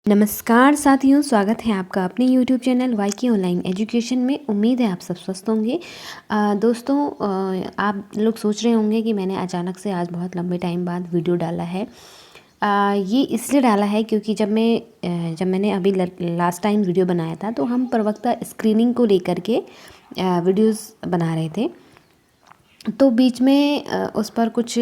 नमस्कार साथियों, स्वागत है आपका अपने YouTube चैनल वाईके ऑनलाइन एजुकेशन में। उम्मीद है आप सब स्वस्थ होंगे। दोस्तों, आप लोग सोच रहे होंगे कि मैंने अचानक से आज बहुत लंबे टाइम बाद वीडियो डाला है। ये इसलिए डाला है क्योंकि जब मैंने अभी लास्ट टाइम वीडियो बनाया था तो हम प्रवक्ता स्क्रीनिंग को लेकर के वीडियोस बना रहे थे। तो बीच में उस पर कुछ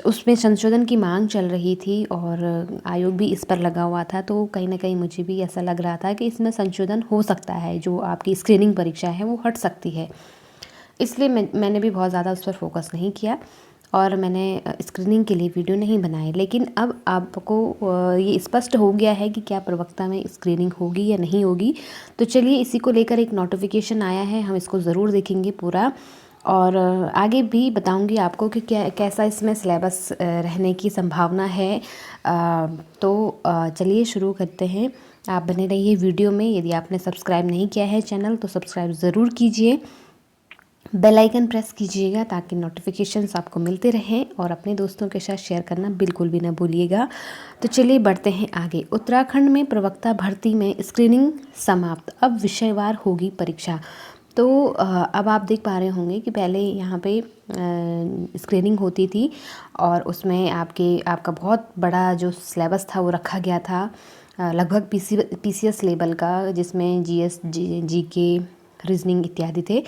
उसमें संशोधन की मांग चल रही थी और आयोग भी इस पर लगा हुआ था। तो कहीं ना कहीं मुझे भी ऐसा लग रहा था कि इसमें संशोधन हो सकता है, जो आपकी स्क्रीनिंग परीक्षा है वो हट सकती है। इसलिए मैंने भी बहुत ज़्यादा उस पर फोकस नहीं किया और मैंने स्क्रीनिंग के लिए वीडियो नहीं बनाई। लेकिन अब आपको ये स्पष्ट हो गया है कि क्या प्रवक्ता में स्क्रीनिंग होगी या नहीं होगी। तो चलिए, इसी को लेकर एक नोटिफिकेशन आया है, हम इसको ज़रूर देखेंगे पूरा और आगे भी बताऊंगी आपको कि कैसा इसमें सिलेबस रहने की संभावना है। चलिए शुरू करते हैं। आप बने रहिए वीडियो में। यदि आपने सब्सक्राइब नहीं किया है चैनल तो सब्सक्राइब ज़रूर कीजिए, बेल आइकन प्रेस कीजिएगा ताकि नोटिफिकेशंस आपको मिलते रहें और अपने दोस्तों के साथ शेयर करना बिल्कुल भी ना भूलिएगा। तो चलिए बढ़ते हैं आगे। उत्तराखंड में प्रवक्ता भर्ती में स्क्रीनिंग समाप्त, अब विषयवार होगी परीक्षा। तो अब आप देख पा रहे होंगे कि पहले यहाँ पे स्क्रीनिंग होती थी और उसमें आपका बहुत बड़ा जो सिलेबस था वो रखा गया था, लगभग पीसीएस लेवल का, जिसमें जीएस, जीके, रीजनिंग इत्यादि थे।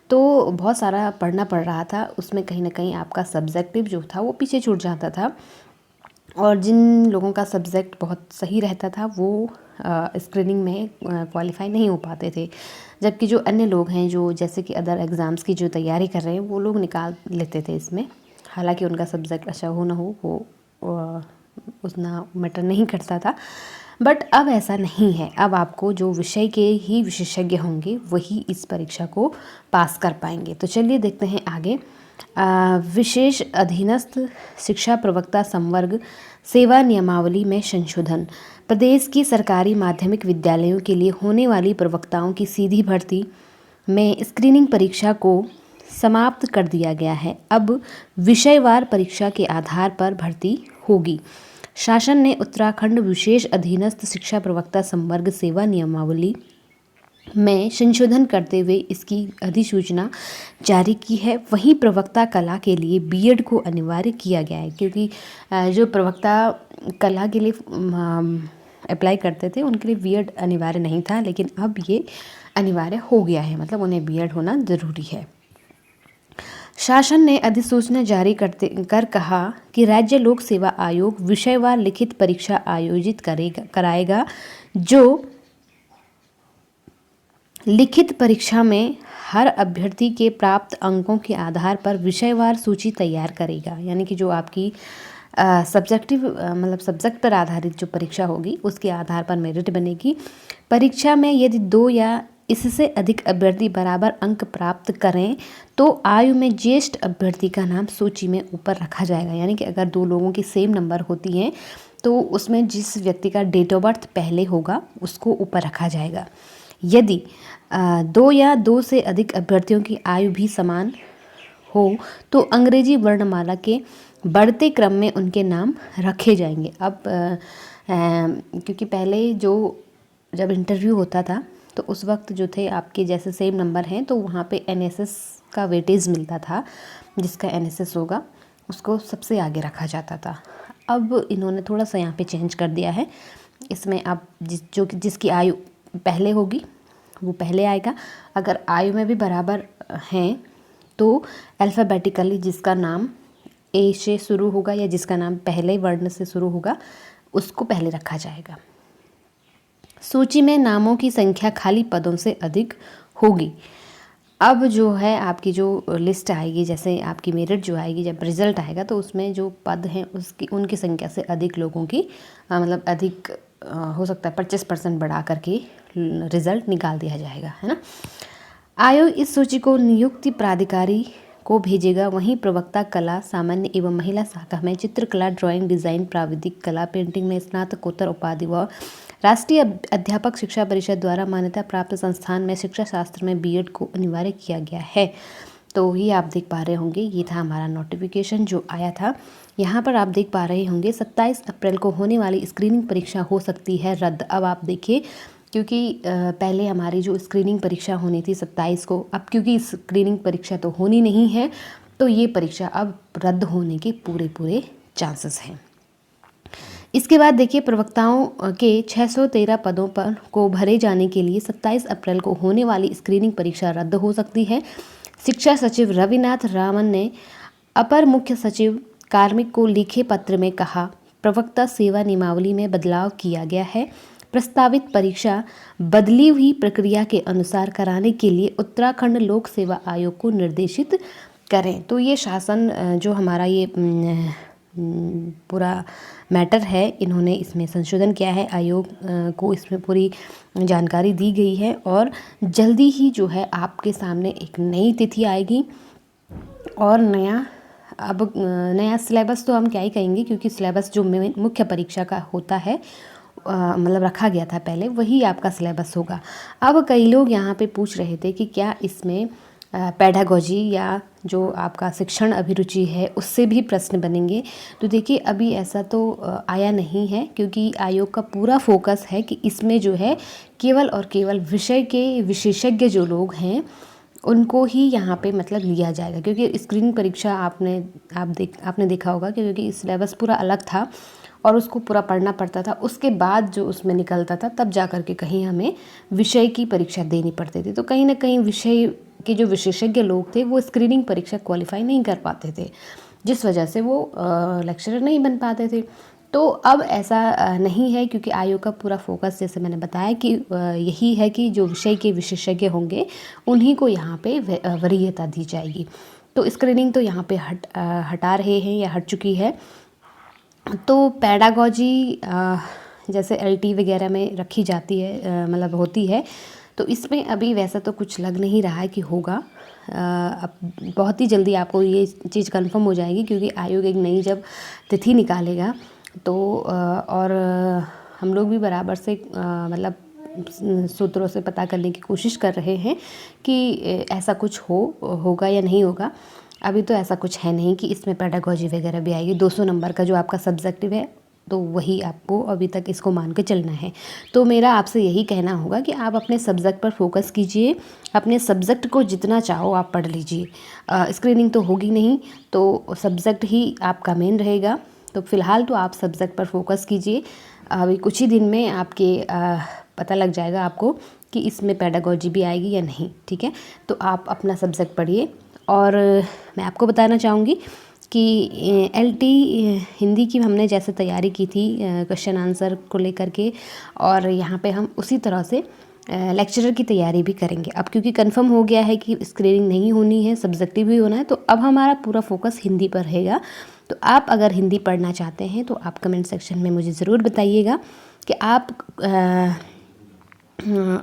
तो बहुत सारा पढ़ना पड़ रहा था। उसमें कहीं ना कहीं आपका सब्जेक्टिव जो था वो पीछे छूट जाता था और जिन लोगों का सब्जेक्ट बहुत सही रहता था वो स्क्रीनिंग में क्वालिफाई नहीं हो पाते थे, जबकि जो अन्य लोग हैं जो जैसे कि अदर एग्ज़ाम्स की जो तैयारी कर रहे हैं वो लोग निकाल लेते थे इसमें। हालांकि उनका सब्जेक्ट अच्छा हो ना हो वो उतना मैटर नहीं करता था। बट अब ऐसा नहीं है। अब आपको जो विषय के ही विशेषज्ञ होंगे वही इस परीक्षा को पास कर पाएंगे। तो चलिए देखते हैं आगे। विशेष अधीनस्थ शिक्षा प्रवक्ता संवर्ग सेवा नियमावली में संशोधन। प्रदेश की सरकारी माध्यमिक विद्यालयों के लिए होने वाली प्रवक्ताओं की सीधी भर्ती में स्क्रीनिंग परीक्षा को समाप्त कर दिया गया है। अब विषयवार परीक्षा के आधार पर भर्ती होगी। शासन ने उत्तराखंड विशेष अधीनस्थ शिक्षा प्रवक्ता संवर्ग सेवा नियमावली में संशोधन करते हुए इसकी अधिसूचना जारी की है। वहीं प्रवक्ता कला के लिए बीएड को अनिवार्य किया गया है, क्योंकि जो प्रवक्ता कला के लिए अप्लाई करते थे उनके लिए बीएड अनिवार्य नहीं था, लेकिन अब ये अनिवार्य हो गया है, मतलब उन्हें बीएड होना ज़रूरी है। शासन ने अधिसूचना जारी कर कहा कि राज्य लोक सेवा आयोग विषयवार लिखित परीक्षा आयोजित कराएगा। जो लिखित परीक्षा में हर अभ्यर्थी के प्राप्त अंकों के आधार पर विषयवार सूची तैयार करेगा। यानी कि जो आपकी सब्जेक्टिव मतलब सब्जेक्ट पर आधारित जो परीक्षा होगी उसके आधार पर मेरिट बनेगी। परीक्षा में यदि 2 या इससे अधिक अभ्यर्थी बराबर अंक प्राप्त करें तो आयु में ज्येष्ठ अभ्यर्थी का नाम सूची में ऊपर रखा जाएगा। यानी कि अगर 2 लोगों की सेम नंबर होती हैं तो उसमें जिस व्यक्ति का डेट ऑफ बर्थ पहले होगा उसको ऊपर रखा जाएगा। यदि 2 या 2 से अधिक अभ्यर्थियों की आयु भी समान हो तो अंग्रेजी वर्णमाला के बढ़ते क्रम में उनके नाम रखे जाएंगे। अब क्योंकि पहले जब इंटरव्यू होता था तो उस वक्त जो थे आपके जैसे सेम नंबर हैं तो वहाँ पे एनएसएस का वेटेज मिलता था, जिसका एनएसएस होगा उसको सबसे आगे रखा जाता था। अब इन्होंने थोड़ा सा यहाँ पे चेंज कर दिया है। इसमें आप जिसकी आयु पहले होगी वो पहले आएगा। अगर आयु में भी बराबर हैं तो अल्फ़ाबेटिकली जिसका नाम ए से शुरू होगा या जिसका नाम पहले वर्ण से शुरू होगा उसको पहले रखा जाएगा। सूची में नामों की संख्या खाली पदों से अधिक होगी। अब जो है आपकी जो लिस्ट आएगी, जैसे आपकी मेरिट जो आएगी, जब रिज़ल्ट आएगा तो उसमें जो पद हैं उनकी संख्या से अधिक लोगों की मतलब अधिक हो सकता है 25% बढ़ा करके रिज़ल्ट निकाल दिया जाएगा, है ना। आयोग इस सूची को नियुक्ति प्राधिकारी को भेजेगा। वहीं प्रवक्ता कला सामान्य एवं महिला शाखा में चित्रकला, ड्राइंग, डिज़ाइन, प्राविधिक कला, पेंटिंग में स्नातकोत्तर उपाधि व राष्ट्रीय अध्यापक शिक्षा परिषद द्वारा मान्यता प्राप्त संस्थान में शिक्षा शास्त्र में बीएड को अनिवार्य किया गया है। तो ये आप देख पा रहे होंगे, ये था हमारा नोटिफिकेशन जो आया था। यहाँ पर आप देख पा रहे होंगे 27 अप्रैल को होने वाली स्क्रीनिंग परीक्षा हो सकती है रद्द। अब आप देखिए, क्योंकि पहले हमारी जो स्क्रीनिंग परीक्षा होनी थी 27 को, अब क्योंकि स्क्रीनिंग परीक्षा तो होनी नहीं है, तो ये परीक्षा अब रद्द होने के पूरे चांसेस हैं। इसके बाद देखिए, प्रवक्ताओं के 613 पदों पर को भरे जाने के लिए 27 अप्रैल को होने वाली स्क्रीनिंग परीक्षा रद्द हो सकती है। शिक्षा सचिव रविनाथ रामन ने अपर मुख्य सचिव कार्मिक को लिखे पत्र में कहा, प्रवक्ता सेवा नियमावली में बदलाव किया गया है। प्रस्तावित परीक्षा बदली हुई प्रक्रिया के अनुसार कराने के लिए उत्तराखंड लोक सेवा आयोग को निर्देशित करें। तो ये शासन जो हमारा ये पूरा मैटर है, इन्होंने इसमें संशोधन किया है, आयोग को इसमें पूरी जानकारी दी गई है और जल्दी ही जो है आपके सामने एक नई तिथि आएगी और नया सिलेबस तो हम क्या ही कहेंगे, क्योंकि सिलेबस जो मुख्य परीक्षा का होता है मतलब रखा गया था पहले, वही आपका सिलेबस होगा। अब कई लोग यहाँ पे पूछ रहे थे कि क्या इसमें पेडागोजी या जो आपका शिक्षण अभिरुचि है उससे भी प्रश्न बनेंगे। तो देखिए, अभी ऐसा तो आया नहीं है, क्योंकि आयोग का पूरा फोकस है कि इसमें जो है केवल और केवल विषय के विशेषज्ञ जो लोग हैं उनको ही यहाँ पे मतलब लिया जाएगा। क्योंकि स्क्रीनिंग परीक्षा आपने देखा होगा कि क्योंकि सिलेबस पूरा अलग था और उसको पूरा पढ़ना पड़ता था, उसके बाद जो उसमें निकलता था तब जा कर के कहीं हमें विषय की परीक्षा देनी पड़ती थी। तो कहीं ना कहीं विषय के जो विशेषज्ञ लोग थे वो स्क्रीनिंग परीक्षा क्वालिफाई नहीं कर पाते थे, जिस वजह से वो लेक्चरर नहीं बन पाते थे। तो अब ऐसा नहीं है, क्योंकि आयोग का पूरा फोकस, जैसे मैंने बताया, कि यही है कि जो विषय के विशेषज्ञ होंगे उन्हीं को यहाँ पे वरीयता दी जाएगी। तो स्क्रीनिंग तो यहाँ पे हटा रहे हैं या हट चुकी है। तो पेडागोजी जैसे LT वगैरह में रखी जाती है, मतलब होती है, तो इसमें अभी वैसा तो कुछ लग नहीं रहा है कि होगा। अब बहुत ही जल्दी आपको ये चीज़ कंफर्म हो जाएगी, क्योंकि आयोग एक नई जब तिथि निकालेगा तो और हम लोग भी बराबर से मतलब सूत्रों से पता करने की कोशिश कर रहे हैं कि ऐसा कुछ होगा या नहीं होगा। अभी तो ऐसा कुछ है नहीं कि इसमें पेडागोजी वगैरह भी आएगी। 200 नंबर का जो आपका सब्जेक्टिव है तो वही आपको अभी तक इसको मान के चलना है। तो मेरा आपसे यही कहना होगा कि आप अपने सब्जेक्ट पर फोकस कीजिए, अपने सब्जेक्ट को जितना चाहो आप पढ़ लीजिए। स्क्रीनिंग तो होगी नहीं, तो सब्जेक्ट ही आपका मेन रहेगा। तो फ़िलहाल तो आप सब्जेक्ट पर फोकस कीजिए। अभी कुछ ही दिन में आपके पता लग जाएगा आपको कि इसमें पेडागोजी भी आएगी या नहीं, ठीक है। तो आप अपना सब्जेक्ट पढ़िए। और मैं आपको बताना चाहूँगी कि LT हिंदी की हमने जैसे तैयारी की थी क्वेश्चन आंसर को लेकर के, और यहाँ पे हम उसी तरह से लेक्चरर की तैयारी भी करेंगे। अब क्योंकि कंफर्म हो गया है कि स्क्रीनिंग नहीं होनी है, सब्जेक्टिव ही होना है, तो अब हमारा पूरा फोकस हिंदी पर रहेगा। तो आप अगर हिंदी पढ़ना चाहते हैं तो आप कमेंट सेक्शन में मुझे ज़रूर बताइएगा कि आप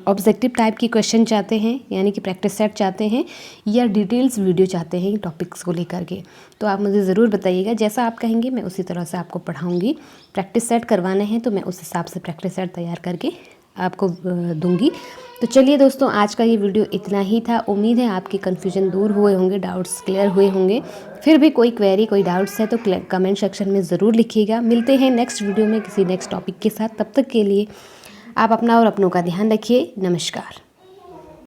ऑब्जेक्टिव टाइप की क्वेश्चन चाहते हैं, यानी कि प्रैक्टिस सेट चाहते हैं, या डिटेल्स वीडियो चाहते हैं टॉपिक्स को लेकर के। तो आप मुझे ज़रूर बताइएगा, जैसा आप कहेंगे मैं उसी तरह से आपको पढ़ाऊँगी। प्रैक्टिस सेट करवाने हैं तो मैं उस हिसाब से प्रैक्टिस सेट तैयार करके आपको दूंगी। तो चलिए दोस्तों, आज का ये वीडियो इतना ही था। उम्मीद है आपके कन्फ्यूजन दूर हुए होंगे, डाउट्स क्लियर हुए होंगे। फिर भी कोई क्वेरी, कोई डाउट्स है तो कमेंट सेक्शन में ज़रूर लिखिएगा। मिलते हैं नेक्स्ट वीडियो में किसी नेक्स्ट टॉपिक के साथ। तब तक के लिए आप अपना और अपनों का ध्यान रखिए। नमस्कार।